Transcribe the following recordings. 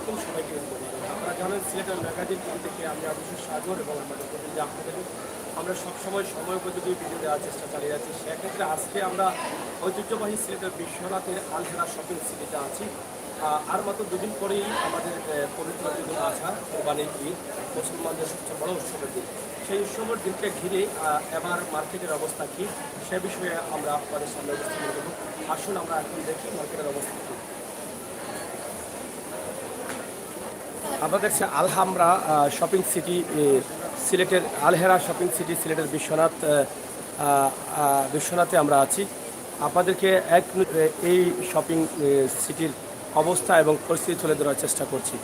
আলাইকুম সবাইকে। আপনারা জানেন সিলেটের ম্যাগাজিন থেকে আমি আবুসুর সাগর এবং আমাদের প্রতিনিধি আপনাদের আমরা সবসময় সময় উপযোগী ভিডিও দেওয়ার চেষ্টা চালিয়ে যাচ্ছি। সেক্ষেত্রে আজকে আমরা ঐতিহ্যবাহী সিলেটের বিশ্বনাথের আলহেরা শপিং সিটিতে আছি। আর মাত্র দুদিন পরেই আমাদের পবিত্র ঈদুল আজহা কোরবানির ঈদ, মুসলমানদের সবচেয়ে বড় উৎসবের দিন। সেই উৎসবের দিনকে ঘিরে এবার মার্কেটের অবস্থা কী সে বিষয়ে আমরা আপনাদের সামনে উপস্থাপন করব। আসুন আমরা এখন দেখি মার্কেটের অবস্থা কী। আমরা দেখছি আলহামরা শপিং সিটি, সিলেটের আলহেরা শপিং সিটি, সিলেটের বিশ্বনাথে আমরা আছি। আপনাদেরকে এই শপিং সিটির অবস্থা এবং পরিস্থিতি তুলে ধরার চেষ্টা করছি।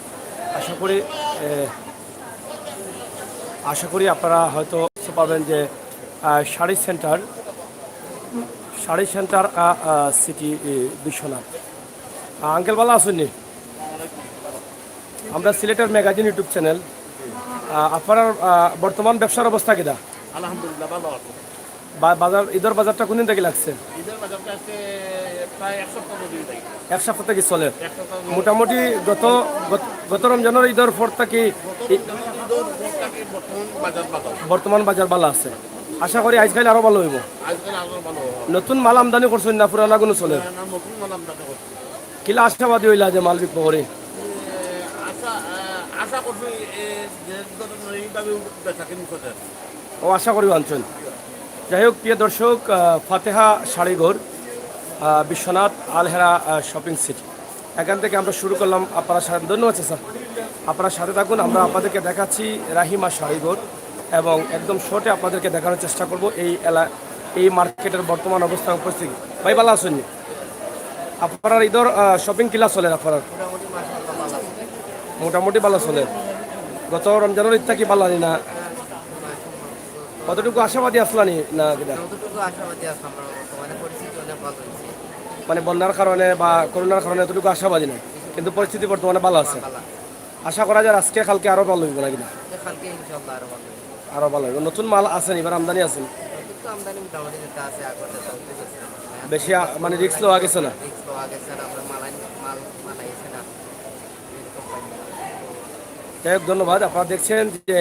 আশা করি আপনারা হয়তো পাবেন যে sari centre city Biswanath. Uncle ভালো আসুননি? আমরা সিলেটের ম্যাগাজিন ইউটিউব চ্যানেল। আপনার বর্তমান ব্যবসার অবস্থা কিনা? আলহামদুলিল্লাহ ভালো আছে। বাজার ঈদের বাজারটা কোন দিন থেকে লাগছে? ঈদের বাজারটা আছে প্রায় এক সপ্তাহ দিন থেকে। এক সপ্তাহ থেকে চলে মোটামুটি। গত রমজানের ঈদের পর থেকে বর্তমান বাজার ভালো আছে। আশা করি আজকাল আরো ভালো হইব। নতুন মাল আমদানি করছেন না পুরানা কোনো চলে? নতুন মাল আমদানি করছি। কিলা আশাবাদী হইলা যে মাল বিক্রি করে? আশা করছি এইভাবে বেচাকেনি করে। ও আশা করি আনছেন। যাই হোক, প্রিয় দর্শক, ফাতেহা শাড়িঘর, বিশ্বনাথ আলহেরা শপিং সিটি, এখান থেকে আমরা শুরু করলাম। আপনারা সাথে ধন্যবাদ স্যার, আপনারা সাথে থাকুন। আমরা আপনাদেরকে দেখাচ্ছি রাহিমা শাড়িঘর এবং একদম শর্টে আপনাদেরকে দেখানোর চেষ্টা করব এই মার্কেটের বর্তমান অবস্থা এবং পরিস্থিতি। ভাই ভালো আছেন? আপনার ঈদের শপিং কিলা চলে? আপনার মোটামুটি ভালো চলে। গত রমজানের ঈদটা কি ভালো না? কতটুকু আশাবাদী আসলানি না? মানে বন্যার কারণে বা করোনার কারণে এতটুকু আশাবাদী নয়, কিন্তু পরিস্থিতি বর্তমানে ভালো আছে। আশা করা যায় আজকে কালকে আরো ভালো হইব নাকি না? আরো ভালো হইব। নতুন মাল আছেন, এবার আমদানি আছেন? বেশি মানে রিস্ক লওয়া গেছে না? যাই হোক, ধন্যবাদ। আপনারা দেখছেন যে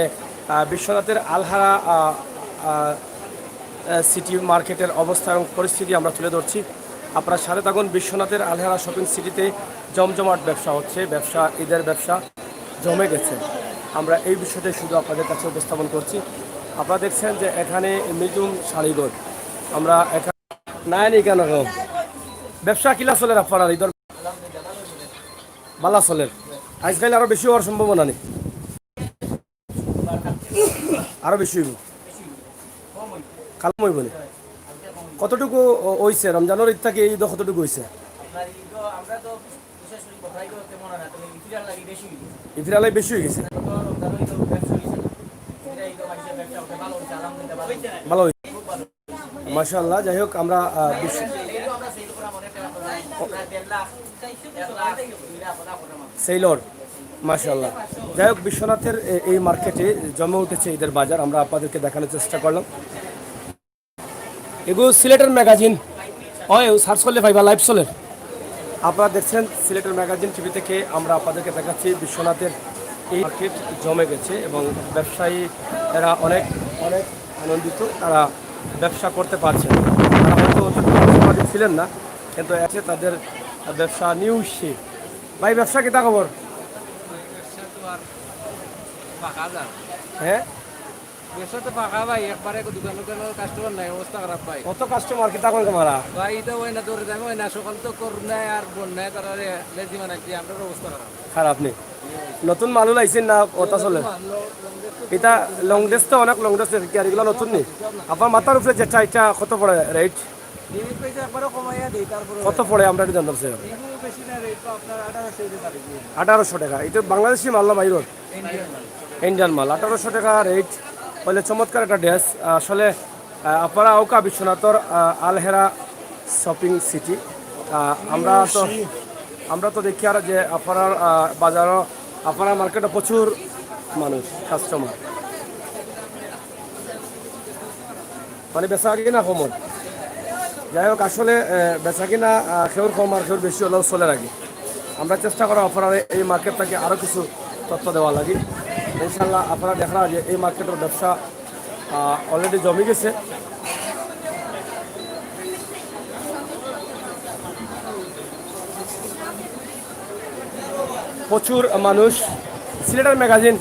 বিশ্বনাথের আলহারা সিটি মার্কেটের অবস্থা এবং পরিস্থিতি আমরা তুলে ধরছি। আপনারা সাথে থাকুন। বিশ্বনাথের আলহারা শপিং সিটিতে জমজমাট ব্যবসা হচ্ছে, ঈদের ব্যবসা জমে গেছে। আমরা এই বিষয়টা শুধু আপনাদের কাছে উপস্থাপন করছি। আপনারা দেখছেন যে এখানে মিজুম শাড়িঘর, আমরা এখানে নাই কেন ব্যবসা কিলা চলে? আপনার ঈদের বালা চলে? আজকাল আরো বেশি হওয়ার সম্ভাবনা নেই? আরো বেশি হইব? কালাম হইব না? কতটুকু হয়েছে রমজানের ঈদ থেকে এই ঈদ কতটুকু হয়েছে? ইফিরালাই বেশি হয়ে গেছে, ভালো হয়েছে মাশাআল্লাহ। যাই হোক, আমরা সেইলর মাশাআল্লাহ। যাই হোক, বিশ্বনাথের এই মার্কেটে জমে উঠেছে ঈদের বাজার। আমরা আপনাদেরকে দেখানোর চেষ্টা করলাম। এগুলো সিলেটের ম্যাগাজিন হয়, সার্চ করলে ভাইবা লাইভ চলে। আপনারা দেখছেন সিলেটের ম্যাগাজিন টিভি থেকে আমরা আপনাদেরকে দেখাচ্ছি বিশ্বনাথের এই মার্কেট জমে গেছে এবং ব্যবসায়ীরা অনেক অনেক আনন্দিত। তারা ব্যবসা করতে পারছেন। তারা হয়তো অতটুকু ছিলেন না, কিন্তু আছে তাদের ব্যবসা নিউজে। ভাই ব্যবসা কিতা খবর? হ্যাঁ, ব্যবসাতে ফাঁকা ভাই, একবারে দোকানে কাস্টমার নাই, অবস্থা খারাপ ভাই। কত কাস্টমার কিতা করে মারা ভাই এটা ওই না দৌড়ে যাবে, ওই না সকাল তো করুণায় আর বন্যায় তারা লেজি মানাচ্ছি, আমরা অবস্থা খারাপ। খারাপ নেই? নতুন মালু লাইছেন না ওটা চলে? এটা লং ড্রেস তো অনেক লং ড্রেস আর এগুলো নতুন নেই। আপনার মাথার উপরে যেটা এটা কত পড়ে রেট? কত পড়ে আমরা এটা জানতে চাই। 1800 টাকা। এটা বাংলাদেশি মাল না বাইরের? ইন্ডিয়ান মাল। 1800 টাকা রেট হলে চমৎকার একটা ড্রেস। আসলে আপনারা ওকা বিশ্বনাথর আলহেরা শপিং সিটি, আমরা তো দেখি আর যে আপনার বাজারও আপনার মার্কেটে প্রচুর মানুষ কাস্টমার, মানে বেচা কিনা কমন। যাই হোক, আসলে বেচা কিনা খেউর কম আর খেউর বেশি হলেও চলে রাখি। আমরা চেষ্টা করা আপনারা এই মার্কেটটাকে আরও কিছু তথ্য দেওয়া লাগে। ইনশাল্লাহ আপনারা দেখা যে এই মার্কেটের ব্যবসা অলরেডি জমে গেছে। প্রচুর মানুষ। সিলেটের ম্যাগাজিন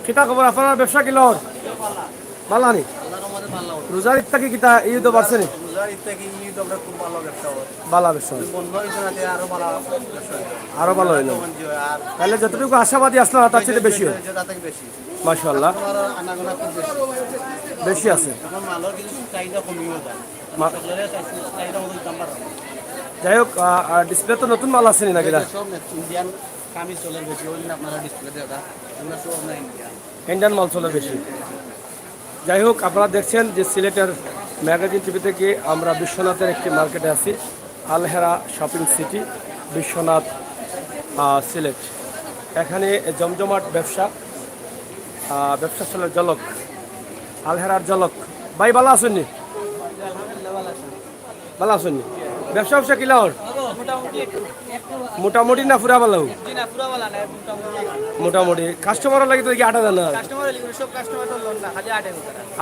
কিতা খবর আপনার ব্যবসা কি লর ভালো নি? রোজার ঈদ থেকে কিতা ঈদ বাড়ছে নি? ভালো ব্যবসা আরো ভালো হইল। তাহলে যতটুকু আশাবাদী আসলো তার চেয়ে বেশি হয় মাশাআল্লাহ, বেশি আছে। যাই হোক ডিসপ্লে তো নতুন মাল আছে নাকি? ইন্ডিয়ান মাল চলে বেশি। যাই হোক আপনারা দেখছেন যে সিলেটের ম্যাগাজিন টিভি থেকে আমরা বিশ্বনাথের একটি মার্কেটে আছি, আলহেরা শপিং সিটি, বিশ্বনাথ সিলেট। এখানে জমজমাট ব্যবসা, ব্যবসা চলে জলক, আলহেরার জলক। ভাই ভালো আছেননি? ভালো আছেননি? ব্যবসা কিলা ওর মোটামুটি না পুরা ভালো? মোটামুটি কাস্টমার লাগে তো কি 8,000 না?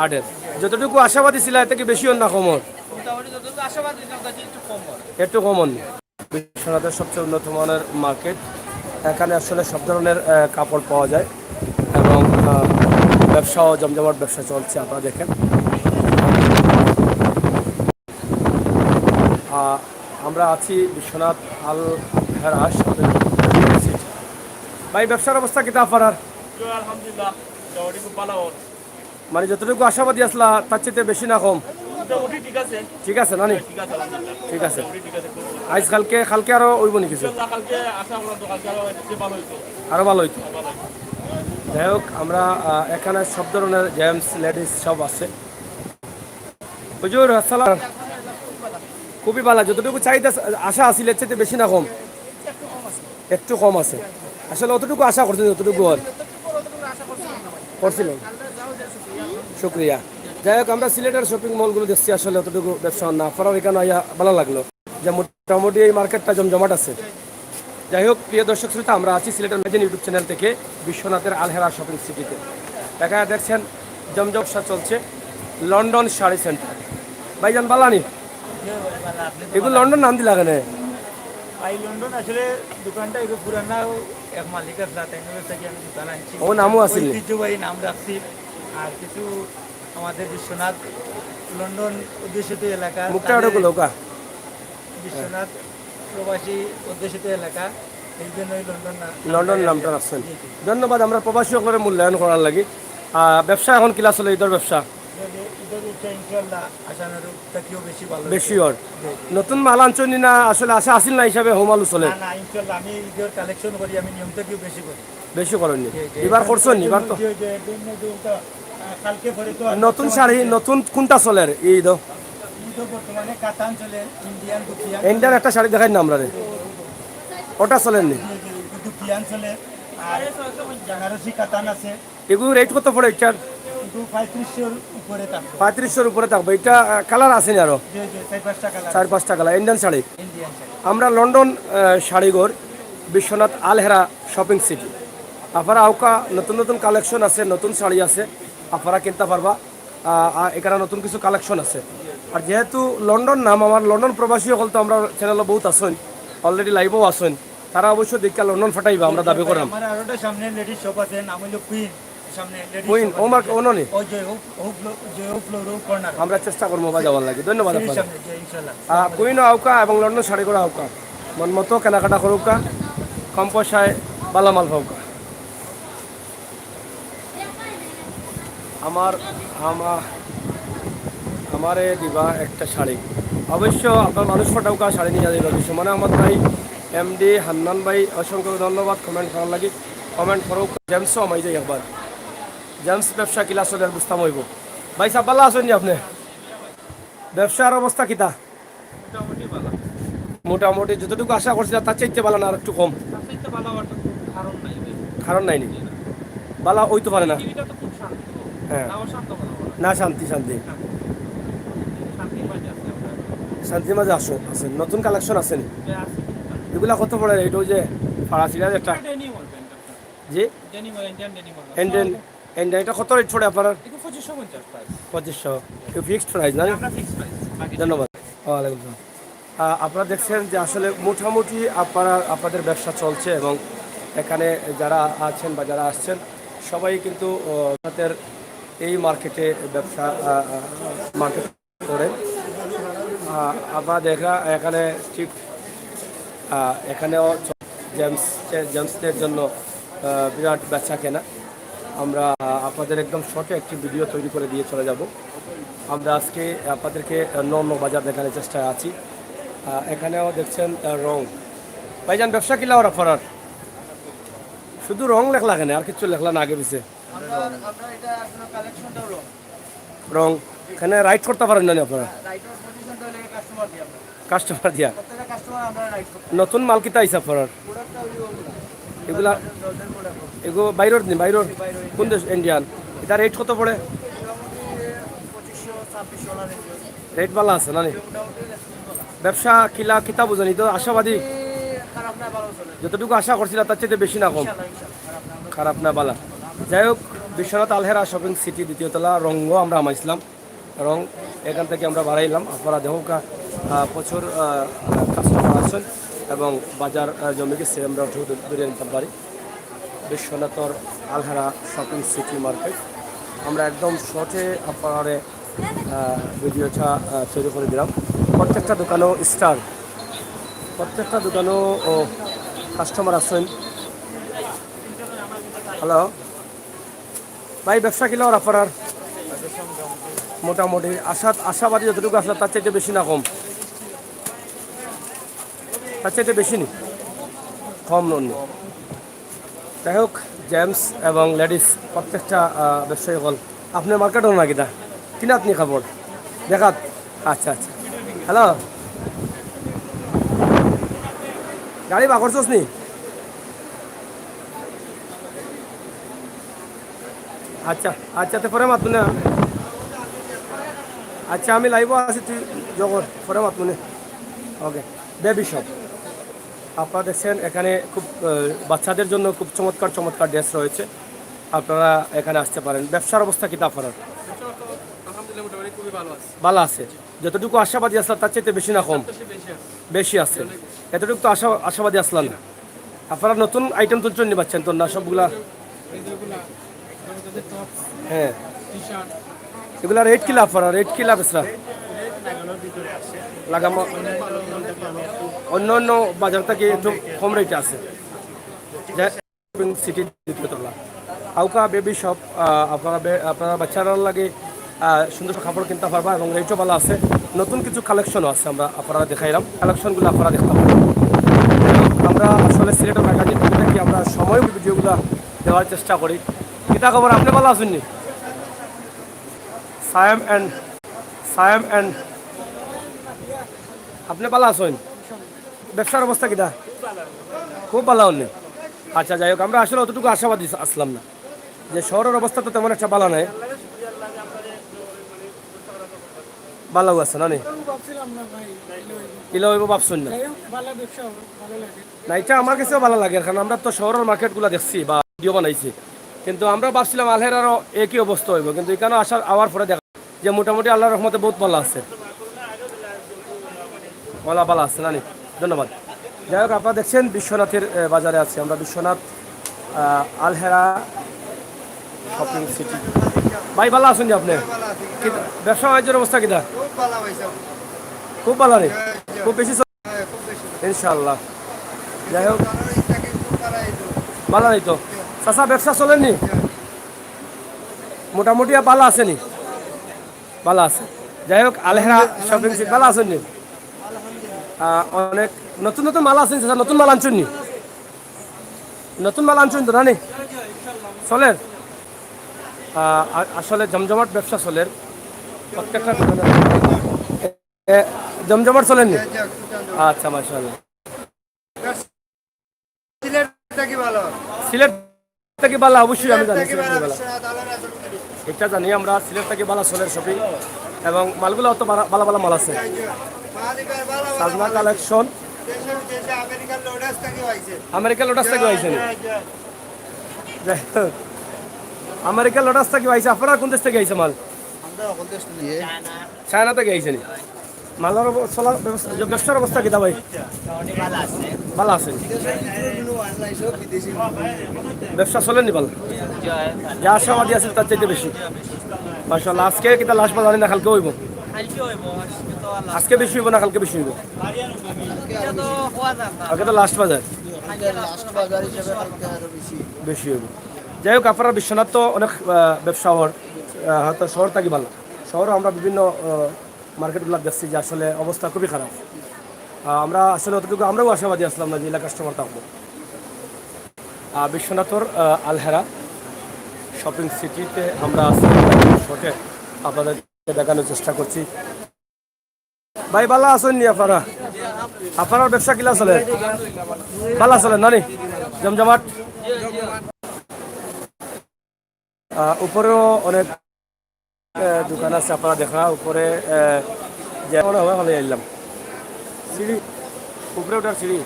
8,000। যতটুকু আশাবাদী ছিল এর থেকে বেশি না কমর? একটু কমন। বিশ্বনাথের সবচেয়ে উন্নত মানের মার্কেট। এখানে আসলে সব ধরনের কাপড় পাওয়া যায় এবং ব্যবসাও জমজমাট ব্যবসা চলছে। আপনারা দেখেন আমরা আছি বিশ্বনাথ আলহেরা শপিং সিটি। ভাই ব্যবসার অবস্থা কিতা আপনার? আলহামদুলিল্লাহ মানে যতটুকু আশাবাদী আসলা তার চেয়ে বেশি না কম? ঠিক আছে না? ঠিক আছে। আজ কালকে আরো ওইব নি কিছু? আরো ভালো হইতো। যাই হোক আমরা এখানে সব ধরনের জেন্টস লেডিস সব আছে। হুজুর আসসালাম। খুবই ভালো। যতটুকু চাহিদা আশা আছিল এর চেয়ে বেশি না কম? একটু কম আছে। আসলে অতটুকু আশা করছেন যতটুকু করছিলেন। শুক্রিয়া। যাই হোক আমরা সিলেটের শপিং মলগুলো দেখছি, আসলে অতটুকু ব্যবসা না। আপনার এখানে আইয়া ভালো লাগলো যে মোটামুটি এই মার্কেটটা জমজমাট আছে। যাই হোক প্রিয় দর্শক শ্রোতা, আমরা আছি সিলেটের ম্যাগাজিন ইউটিউব চ্যানেল থেকে বিশ্বনাথের আলহেরা শপিং সিটিতে। এখানে দেখছেন জমজমসা চলছে লন্ডন শাড়ি সেন্টার। ভাইজান বালানি এগুলো লন্ডন নাম দিলা কেন? লন্ডন আসলে দোকানটা এগুলো পুরানা এক মালিক আছে, আমি দোকান আনছি। ও নামও আছে, ঐতিহ্যবাহী নাম রাখছি। আর কিছু আমাদের বিশ্বনাথ লন্ডন অধ্যুষিত এলাকা, বিশ্বনাথ প্রবাসী অধ্যুষিত এলাকা, এই জন্যই লন্ডন নামটা রাখছেন। ধন্যবাদ। আমরা প্রবাসী সকলের মূল্যায়ন করার লাগি। ব্যবসা এখন কিলা চলে? ঈদের ব্যবসা বেশি ওর নতুন মাল আনছনি না? আসলে আশা আসিল না হিসাবে হোমালু চলে? আমি ঈদের কালেকশন করি, আমি নিয়ম থেকেও বেশি করেননি। এবার করছেন? এবার তো নতুন শাড়ি নতুন কোনটা চলে? ঈদ বর্তমানে কাতান চলে, ইন্ডিয়ান একটা শাড়ি দেখাই না আমরা, ওটা চলেননি? দুপিয়ান চলে, আর বেনারসি কাতান আছে। এগুলো রেট কত পড়ে? এটার 3500-র উপরে থাকবে। এটা কালার আছে না আরো? 4-5টা কালার। ইন্ডিয়ান শাড়ি। আমরা London Sharighar Biswanath Alhera shopping city. আপনারা আউকা নতুন নতুন কালেকশন আছে, নতুন শাড়ি আছে, আপনারা কিনতে পারবা। এখানে নতুন কিছু কালেকশন আছে। আর যেহেতু লন্ডন নাম, আমার লন্ডন প্রবাসী সকল তো আমরা চ্যানেলে বহুত আসেন, অলরেডি লাইভও আসেন, তারা অবশ্যই দেখে লন্ডন ফাটাইবা, আমরা দাবি করাম। সামনে লেডিস শপ আছে, নাম হলো কুইন। আমরা চেষ্টা করবো বা যাওয়ার লাগে। ধন্যবাদ আপনাদের। কুইন আউকা এবং লন্ডন শাড়ি করে আউকা মন মতো কেনাকাটা করুকা, কম পয়সায় ভালো মাল পাউকা। আমারে দিবা একটা শাড়ি। অবশ্য আপনার মানুষ ফটাউকা শাড়ি নিয়ে যাবে বিষয় মানে আমার ভাই এমডি হান্নান ভাই অসংখ্য ধন্যবাদ কমেন্ট করার লাগে। কমেন্ট করুক। জেমসও আমি যাই একবার জেমস ব্যবসা কিলা চলে বুঝতাম হইব। ভাই সাহেব ভালো আছেন নি আপনি? ব্যবসার অবস্থা কিতা? মোটামুটি যতটুকু আশা করছিলাম তার চাইতে ভালো না, আর একটু কম? কারণ নাই নি ভালো ওই তো পারে না। হ্যাঁ না, শান্তি শান্তির মাঝে আছেন নতুন কালেকশন আছেন এগুলা কত পড়ে এটা ওই যে ফারাসিরা একটা জি ইন্ডিয়ান ইন্ডিয়ান এটা কত রেট পড়ে আপনার 2500 ফিক্সড প্রাইস না ধন্যবাদ ওয়ালাইকুম আসসালাম। আপনারা দেখছেন যে আসলে মোটামুটি আপনাদের ব্যবসা চলছে এবং এখানে যারা আছেন বা যারা আসছেন সবাই কিন্তু তাদের এই মার্কেটে ব্যবসা মার্কেট করে। আপনারা দেখা এখানে ঠিক এখানেও জেমসদের জন্য বিরাট বেচা কেনা। আমরা আপনাদের একদম শর্টে একটি ভিডিও তৈরি করে দিয়ে চলে যাব। আমরা আজকে আপনাদেরকে নন্য বাজার দেখানোর চেষ্টায় আছি। এখানেও দেখছেন রং ভাইজান ব্যবসা কিলা ওরা ফরার শুধু রং লেখলা কেন আর কিছু লেখলা না আগে পিছে রং এখানে রাইট করতে পারেন না আপনারা কাস্টমার দিয়া নতুন মাল কিতা আইসা ফরার এগুলা এগুলো বাইরের দিন বাইরের কোন দেশ ইন্ডিয়ান এটা রেট কত পড়ে রেট ভালো আছে না ব্যবসা কিলা কিতা বুঝানি তো আশাবাদী যতটুকু আশা করছিলাম তার চেয়ে বেশি না কম খারাপ না বালা যাই হোক বিশ্বনাথ আলহেরা শপিং সিটি দ্বিতীয়তলা রঙ্গ আমরা আমাইছিলাম রং এখান থেকে আমরা বাড়াইলাম আপনারা দেখুকা প্রচুর কাস্টমার আছেন এবং বাজার জমে গেছে আমরা ধরে নিতে পারি বিশ্বনাথর আলহেরা শপিং সিটি মার্কেট আমরা একদম শর্টে আপনার ভিডিওটা তৈরি করে দিলাম প্রত্যেকটা দোকানও স্টার প্রত্যেকটা দোকানও কাস্টমার আছেন হ্যালো ভাই ব্যবসা কিলো আর আপনার মোটামুটি আশাবাদী যতটুকু আসলে তার চাইতে বেশি না কম তার চাইতে বেশি নি কম নি যাই হোক জেন্টস এবং লেডিস প্রত্যেকটা ব্যবসায়ী হল আপনার মার্কেটও না কিনা কিনা আপনি কাপড় দেখাত আচ্ছা আচ্ছা হ্যালো গাড়ি বা করছোস নি আচ্ছা আচ্ছা তো পরে মাতুনে আচ্ছা আমি লাইভ আছি তুই জগৎ পরে মাতুনে ওকে বেবি শপ আপনারা দেখছেন এখানে খুব বাচ্চাদের জন্য খুব চমৎকার চমৎকার ড্রেস রয়েছে আপনারা এখানে আসতে পারেন ব্যবসার অবস্থা কি তা আপনার ভালো আছে যতটুকু আশাবাদী আসলাম তার চাইতে বেশি না কম বেশি আছে এতটুকু তো আশাবাদী আসলাম না আপনারা নতুন আইটেম তুলছেন নি পাচ্ছেন তো না সবগুলা হ্যাঁ এগুলা রেট কিলা আপনারা রেট কিলা বেসরা লাগাম অন্য অন্য বাজার থেকে একটু কম রেটে আছে সিটি দ্বিতীয়তলা আউকা বেবি শপ আপনারা বাচ্চারা লাগে সুন্দর কাপড় কিনতে পারবা এবং রেটও ভালো আছে নতুন কিছু কালেকশনও আছে আমরা আপনারা দেখাইলাম কালেকশনগুলো আপনারা দেখতে পাবেন আমরা আসলে সিলেটের ম্যাগাজিন থেকে আমরা সময় ভিডিওগুলো দেওয়ার চেষ্টা করি কিতা খবর আপনি ভালো আছেন নি সায়াম অ্যান্ড আপনি ভালো আছেন ব্যবসার অবস্থা কিটা খুব ভালো হননি আচ্ছা যাই হোক আমরা আসলে অতটুকু আশাবাদী আসলাম না যে শহরের অবস্থা তো তেমন একটা ভালো নাই ভালো আছে না কিলো হইব ভাবছেন না না এটা আমার কাছেও ভালো লাগে কারণ আমরা তো শহরের মার্কেটগুলো দেখছি বা ভিডিও বানাইছি কিন্তু আমরা ভাবছিলাম আলহেরারও একই অবস্থা হইব কিন্তু এখানে আওয়ার পরে দেখা যে মোটামুটি আল্লাহর রহমতে বহুত ভালো আছে ভালো আছে না ধন্যবাদ যাই হোক আপনারা দেখছেন বিশ্বনাথের বাজারে আছি আমরা বিশ্বনাথ আলহেরা শপিং সিটি ভাই ভালো আছেন যে আপনি ব্যবসা বাণিজ্যের অবস্থা কিনা খুব ভালো নেই খুব বেশি ইনশাল্লাহ যাই হোক ভালো নেই তো চাষা ব্যবসা চলেননি মোটামুটি ভালো আসেনি ভালো আছে যাই হোক আলহেরা শপিং সিটি ভালো আছেননি অনেক নতুন নতুন মাল আছেন চাষা নতুন মাল আনছেন নি নতুন মাল আনছেন তো না নি চলের আসলে জমজমাট ব্যবসা চলের প্রত্যেকটা জমজমাট চলেননি আচ্ছা মাশাআল্লাহ সিলেট থেকে ভালো অবশ্যই আমি জানি সিলেট থেকে ভালো এটা জানি আমরা সিলেট থেকে ভালো চলের শপিং এবং মালগুলো অত ভালো ভালো মাল আছে সাজনা কালেকশন আমেরিকান লোটাস থেকে আইছেন আমেরিকান লোটাস থেকে আইছে আপনারা কোন দেশ থেকে আইছে মাল চায়না থেকে আইছেন মালের ব্যবসার অবস্থা কিতা ভাই ভালো আছে ব্যবসা চলেনি ভালো যা আশাবাদী আছে তার চাইতে বেশি মাশাআল্লাহ আজকে কিতা লাস্ট বাজার না কালকে হইব আজকে বেশি হইব না কালকে বেশি হইব আজকে তো লাস্ট বাজার বেশি হইব যাই হোক আপনারা বিশ্বনাথ তো অনেক ব্যবসা হয়তো শহর থাকি ভালো শহরে আমরা বিভিন্ন মার্কেটগুলো দেখছি যে আসলে অবস্থা খুবই খারাপ আমরা আসলে অতটুকু আমরাও আশাবাদী আসলাম না যে এলাকা কাস্টমার থাকবো বিশ্বনাথর আলহেরা শপিং সিটিতে আমরা শর্টে আপনাদেরকে দেখানোর চেষ্টা করছি ভাই ভালো আছেন নি আপনারা আপনার ব্যবসা কিলা চলে ভালো চলে নানি জমজমাট উপরেও অনেক দোকান আছে আপনারা দেখা উপরে যেমন হবে ভালো এলাম সিঁড়ি উপরে ওঠার সিঁড়ি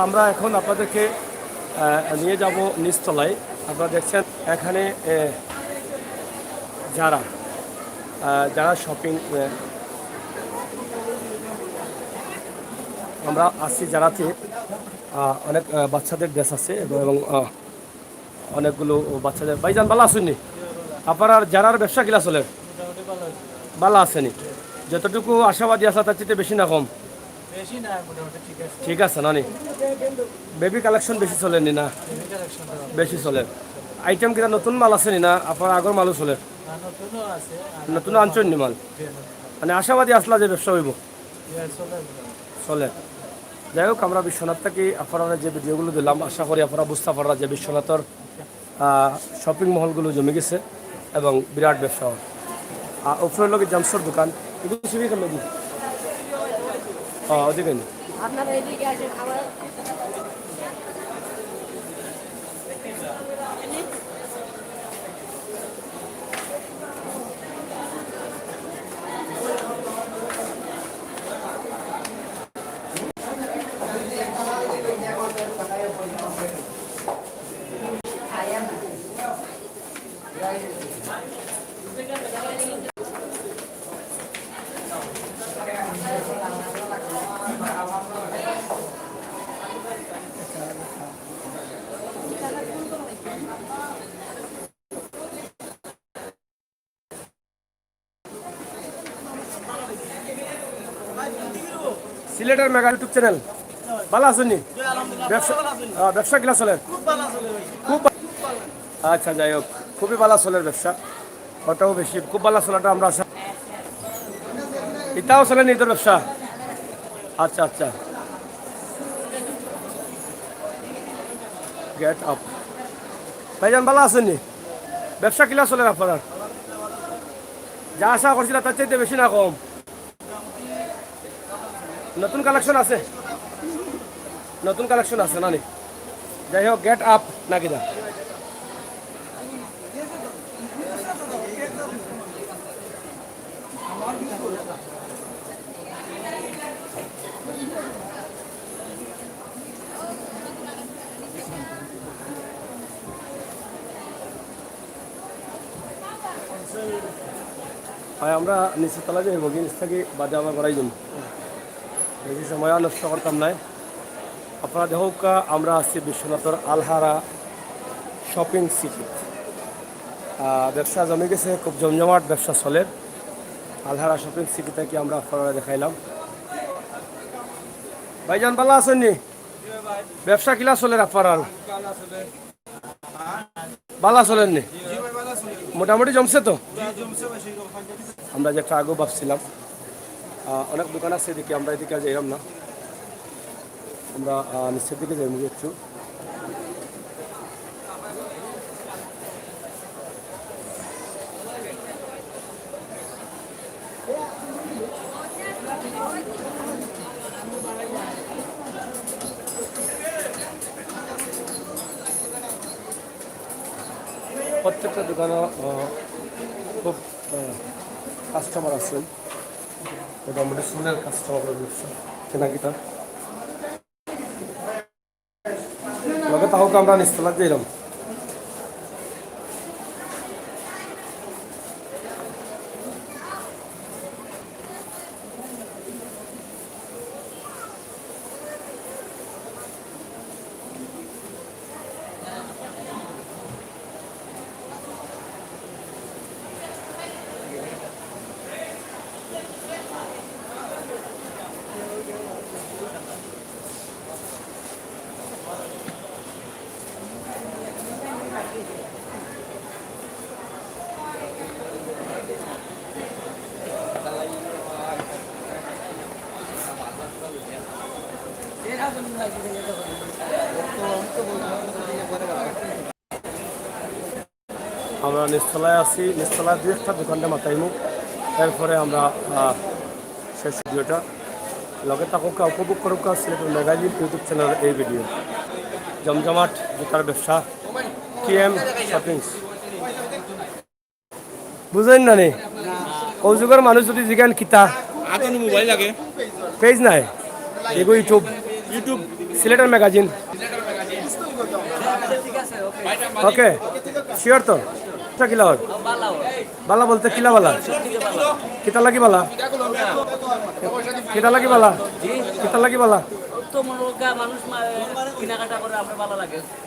আমরা এখন আপনাদেরকে নিয়ে যাব নিচতলায় আপনারা দেখছেন এখানে যারা শপিং আমরা আসছি যারাতে অনেক বাচ্চাদের ড্রেস আছে এবং অনেকগুলো বাচ্চাদের ভাইজান ভালো আসেননি আপনার যারার ব্যবসা কিলা চলে ভালো আসেনি যতটুকু আশাবাদী আসা তার চেয়ে বেশি না কম ঠিক আছে নানি বেবি কালেকশন বেশি চলেনি না বেশি চলে আইটেম কিনা নতুন মাল আসেনি না আপনার আগর মালও চলে নতুন আনছেন নি মাল মানে আশাবাদী আসলা যে ব্যবসা হইব চলে যাই হোক আমরা বিশ্বনাথ থেকে আপনারা যে ভিডিওগুলো দিলাম আশা করি আপনারা বুঝতে পারা যে বিশ্বনাথর শপিং মহলগুলো জমে গেছে এবং বিরাট ব্যবসা উপরের লোকের জামসর দোকান এগুলো ছবি কেমন দিই ওদিকে সিলেটের মেগা ইউটিউব চ্যানেল ভালো আছেন নি ব্যবসা কিলা চলে খুব আচ্ছা যাই হোক খুবই ভালো চলে ব্যবসা ওটাও বেশি খুব ভালো চলাটা আমরা আশা এটাও চলে নি তোর ব্যবসা আচ্ছা আচ্ছা গেট আপ ভাইজান ভালো আছেন নি ব্যবসা কিলা চলে আপনার যা আশা করছিল তার চাইতে বেশি না কম নতুন কালেকশন আছে নানি যাই হোক গেট আপ নাকি দা আমরা নিচের তলা যাইব নিচ থেকে বাদে আমার করাই জন্য বেশি সময় নষ্ট করতাম নাই আপনারা দেখুক আমরা আছি বিশ্বনাথর আলহারা শপিং সিটি ব্যবসা জমে গেছে খুব জমজমাট ব্যবসা চলে আলহারা শপিং সিটি থেকে আমরা আপনারা দেখাইলাম ভাইজান ভালো আছেন নি ব্যবসা কিলা চলে আপনার ভালো চলেন নি মোটামুটি জমছে তো আমরা যে একটা আগেও ভাবছিলাম অনেক দোকান আছে এদিকে আমরা এদিকে যাইলাম না আমরা নিচের দিকে যাই একটু প্রত্যেকটা দোকানে খুব কাস্টমার আছেন, মোটামুটি ফুলের কাস্টমার কেনা কিতা লগে তাও আমরা নিস্তলা দিলাম। আমরা নিস্তলায় আছি, নিস্তলায় দু একটা দোকানটা মাথাইমু, এরপরে আমরা শেষ ভিডিওটা লগে তাকে উপভোগ করুক সিলেটের ম্যাগাজিন ইউটিউব চ্যানেল এই ভিডিও জমজমাট জুতার ব্যবসা KM শপিংস। বুঝেন না নি কৌযুগের মানুষ যদি জিজ্ঞান কিতা আগে মোবাইল লাগে পেজ নাই এগো ইউটিউব সিলেটের ম্যাগাজিন। ওকে শিওর তো কিলা হয় বালা বলতে কিলা বালা কিতা লাগি বালা কিতা লাগি বালা কিতা লাগি বালা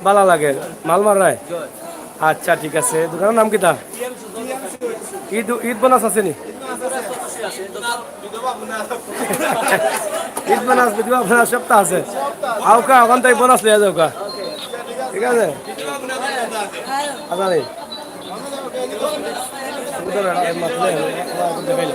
বালা লাগে মাল মারায়। আচ্ছা ঠিক আছে, দোকানের নাম কিতা? ঈদ ঈদ বোনাস আছে নি? ঈদ বোনাস বিধবা বোনাস সপ্তাহ আছে আউকা ওখান থেকে বোনাস লিয়া যাও কা, ঠিক আছে? আচ্ছা নেই দেখাইলে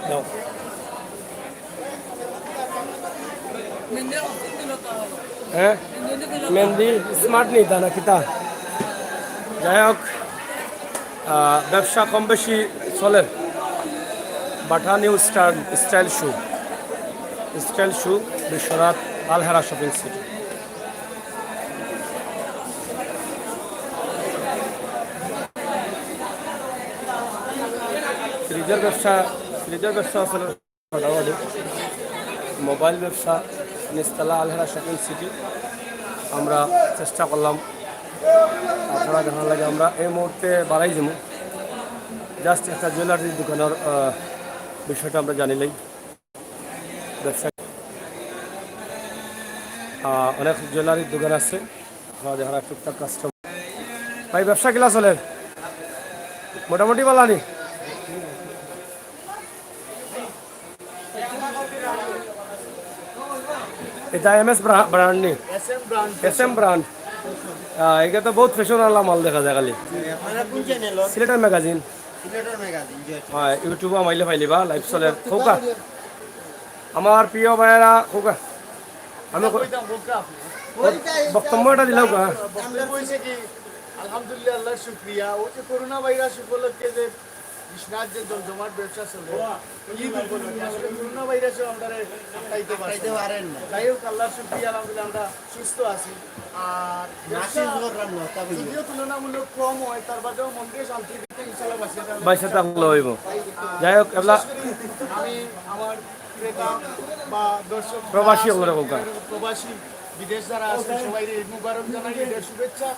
দাও। হ্যাঁ মেহেন্দি স্মার্ট নেই তা না কিতা, যাই হোক ব্যবসা কম বেশি চলে। বাটা নিউ স্টাইল শু বিশ্বনাথ আলহেরা শপিং সিটি। ফ্রিজের ব্যবসা আসলে মোটামুটি মোবাইল ব্যবসা নিস্তলা আলহেরা শপিং সিটি। আমরা চেষ্টা করলাম আপনারা জানার লাগে আমরা এই মুহূর্তে বাড়াই যাবো, জাস্ট একটা জুয়েলারির দোকানের বিষয়টা আমরা জানিলেই। ব্যবসা অনেক জুয়েলারির দোকান আছে, যারা টুকটাক কাস্টমার। ভাই ব্যবসা কিলা চলে? মোটামুটি বালানি এটা MS ব্রান্ড নি SM ব্রান্ড। এটা তো বহুত ফ্যাশন আলা মাল দেখা যায় খালি। সিলেটের ম্যাগাজিন হয় ইউটিউবে মাইলে পাইলিবা লাইভ চলে খোকা আমার প্রিয় ভাইয়েরা খোকা আমি বক্তব্য এটা দিলাম কা আলহামদুলিল্লাহ আল্লাহ শুক্রিয়া। ও যে করোনা ভাইরাস উপলক্ষে যে বিশ্বনাথ যে জমজমাট ব্যবসা চলে ঈদ উপলক্ষে আসলে করোনা ভাইরাসও আমরা খাইতে পারেন না। যাই হোক আল্লাহ শুক্রিয়া, আলহামদুলিল্লাহ আমরা সুস্থ আছি। আর যদিও তুলনামূলক কম হয় তার বাদেও মন্দিরে শান্তি দিতে ইনশাআল্লাহ বাইশে থাকলে হইব। যাই হোক এগুলা আমি আমার ক্রেতা বা দর্শক প্রবাসী প্রবাসী বিদেশ যারা আছে সবাই ঈদ মুবারক জানাই, ঈদের শুভেচ্ছা।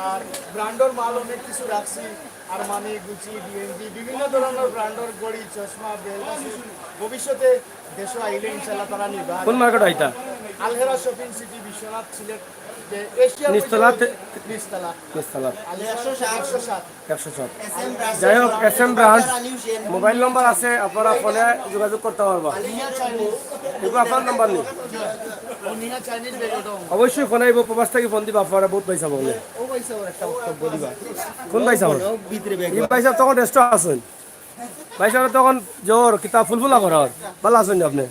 আর ব্র্যান্ডর মাল অনেক কিছু রাখছি, আর মানে গুচি DNG বিভিন্ন ধরনের ব্র্যান্ডর গড়ি চশমা বেল্ট আছে। ভবিষ্যতে দেশ আইলে ইনশাল্লাহ তারা নিবা। কোন মার্কেট আইতা? আলহেরা শপিং সিটি বিশ্বনাথ সিলেট যে এশিয়া নিচতলাতে নিচতলা নিচতলা আলী 107 107 যাই হোক SM ব্রাঞ্চ মোবাইল নম্বর আছে আপনারা ফোনে যোগাযোগ করতে পারবা নিয়া চাইনিজ এগুলো আপনার নাম্বার নেই ও নিয়া চাইনিজ বেগটো অবশ্যই ফোন আইব প্রবাস থেকে ফোন দিবা আপনারা বহুত পয়সা বলে ও পয়সা ওর একটা বক্তব্য দিবা কোন পয়সা বলে ভিতরে বেগ এই পয়সা তখন রেস্ট আছেন পয়সা তখন জোর কিতাব ফুলফুলা করার ভালো আছেন আপনি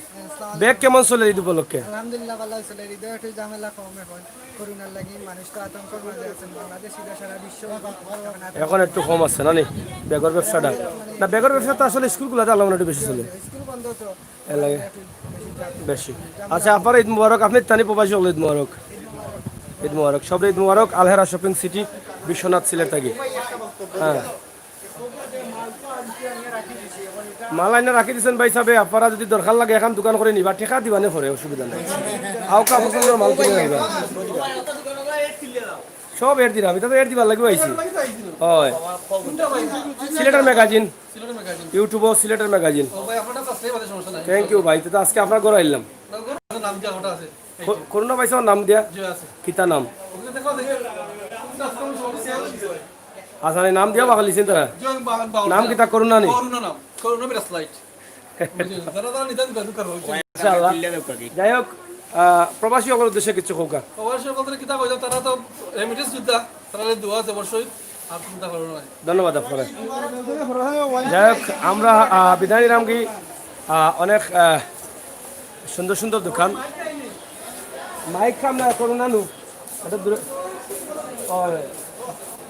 ব্যাগ কেমন চলে ঈদ উপলক্ষে আলহামদুলিল্লাহ ভালো চলে হৃদয় একটু ঝামেলা কম এখন করোনার লাগি মানুষ তো আতঙ্কর মাঝে আছেন বাংলাদেশ সারা বিশ্ব এখন একটু কম আছে না নি ব্যাগের ব্যবসাটা না ব্যাগের ব্যবসা তো আসলে স্কুলগুলোতে আলাদা একটু বেশি চলে স্কুল বন্ধ তো এর লাগে বেশি আচ্ছা আপনার ঈদ মুবারক আপনি তানি প্রবাসী হল ঈদ মুবারক ঈদ মুবারক সব ঈদ মুবারক আলহেরা শপিং সিটি বিশ্বনাথ সিলেট থাকি হ্যাঁ মাল আইনে রাখি দিচ্ছেন ভাই সাহেব আপনারা যদি দরকার লাগে এখন দোকান করে নিবা ঠেকা দিবা নে পরে অসুবিধা নেই আউকা পছন্দের মাল কিনে নিবা সব এর দিলাম এটা তো এর দিবার লাগবে আইছি হয় সিলেটের ম্যাগাজিন ইউটিউবও সিলেটের ম্যাগাজিন থ্যাংক ইউ ভাই তো আজকে আপনার ঘরে আইলাম করোনা পাইছে আমার নাম দিয়া কিতা নাম আচ্ছা নাম দিয়া বাগাল লিছেন তারা নাম কিতা করোনা নি ইনশাআল্লাহ যাই হোক প্রবাসী সকল উদ্দেশ্যে কিছু হোক ধন্যবাদ আপনারা যাই হোক আমরা বিধানী রামগি অনেক সুন্দর সুন্দর দোকান মাইক কাম না করোনা নু এটা দূরে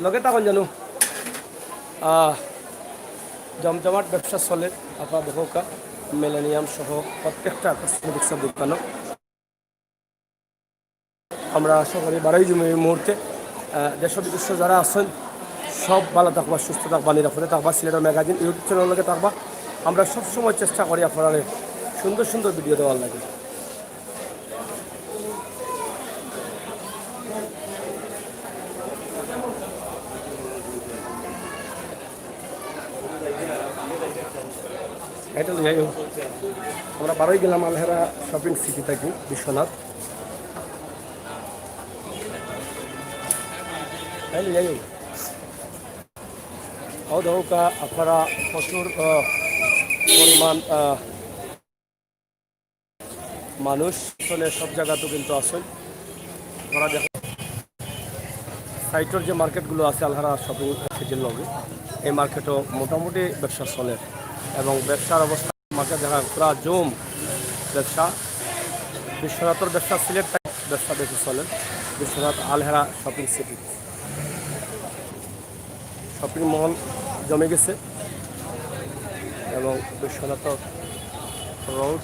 লগে তখন জানো জমজমাট ব্যবসা চলে আপনার দেখা মিলেনিয়াম সহ প্রত্যেকটা কসমেটিক্সের দোকানও আমরা আশা করি 12 জুন এই মুহূর্তে দেশ বিদেশ যারা আছেন সব ভালো থাকবা সুস্থ থাকবা নিরাপদে থাকবা সিলেটের ম্যাগাজিন ইউটিউব চ্যানেলকে থাকবা আমরা সবসময় চেষ্টা করি আপনারা সুন্দর সুন্দর ভিডিও দেওয়ার লাগে এটা যাই হোক আমরা 12 গেলাম আলহেরা শপিং সিটি থেকে বিশ্বনাথ যাই হোক দৌকা আপনারা প্রচুর পরিমাণ মানুষ আসলে সব জায়গাতেও কিন্তু আছেন আপনারা দেখেন সাইটের যে মার্কেটগুলো আছে আলহারা শপিং সিটির লগে এই মার্কেটও মোটামুটি ব্যবসা চলে এবং ব্যবসার অবস্থা মাঝে দেখা পুরা জম ব্যবসা বিশ্বনাথের ব্যবসা সিলেট ব্যবসা বেশি চলে Biswanath Alhera shopping city shopping mall জমে গেছে এবং বিশ্বনাথ রোড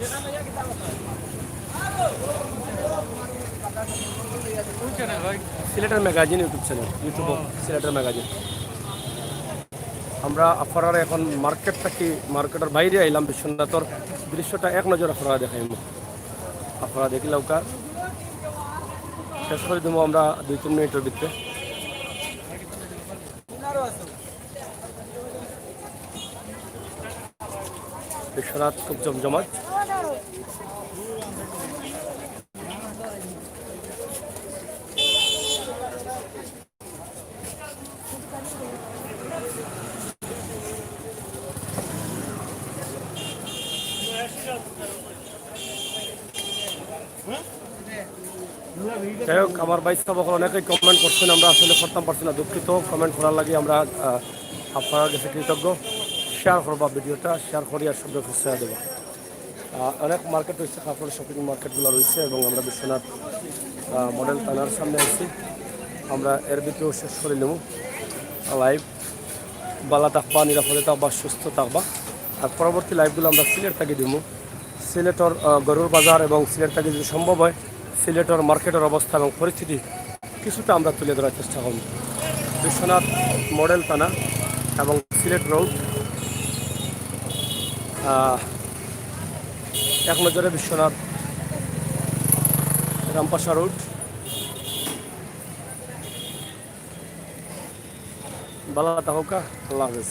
সিলেটের ম্যাগাজিন ইউটিউব চ্যানেল ইউটিউব সিলেটের ম্যাগাজিন আমরা আপনারা এখন মার্কেট থাকি মার্কেটের বাইরে আইলাম বিশ্বনাথর দৃশ্যটা এক নজর আপনারা দেখাইব আপনারা দেখিলাম কা শেষ করে দেবো আমরা 2-3 মিনিটের ভিতরে বিশ্বনাথ খুব জমজমাট যাই হোক আমার ভাই সাহেব অনেকেই কমেন্ট করছেন আমরা আসলে করতাম পারছি না দুঃখিত কমেন্ট করার লাগে আমরা আপনার কাছে কৃতজ্ঞ শেয়ার করবা ভিডিওটা শেয়ার করি আর সব শেয়ার দেবো অনেক মার্কেট রয়েছে কাপড় শপিং মার্কেটগুলো রয়েছে এবং আমরা বিশ্বনাথ মডেল থানার সামনে আছি আমরা এর ভিতরেও শেষ করে নেব লাইভ বালা থাকবা নিরাপদে থাকবা সুস্থ থাকবা আর পরবর্তী লাইভগুলো আমরা সিলেট থেকে দিব সিলেটর গরুর বাজার এবং সিলেট থেকে যদি সম্ভব হয় সিলেটের মার্কেটের অবস্থা এবং পরিস্থিতি কিছুটা আমরা তুলে ধরার চেষ্টা করব বিশ্বনাথ মডেল থানা এবং সিলেট রোড এক নজরে বিশ্বনাথ রামপাশা রোড বালা তাহকা আল্লাহ হাফেজ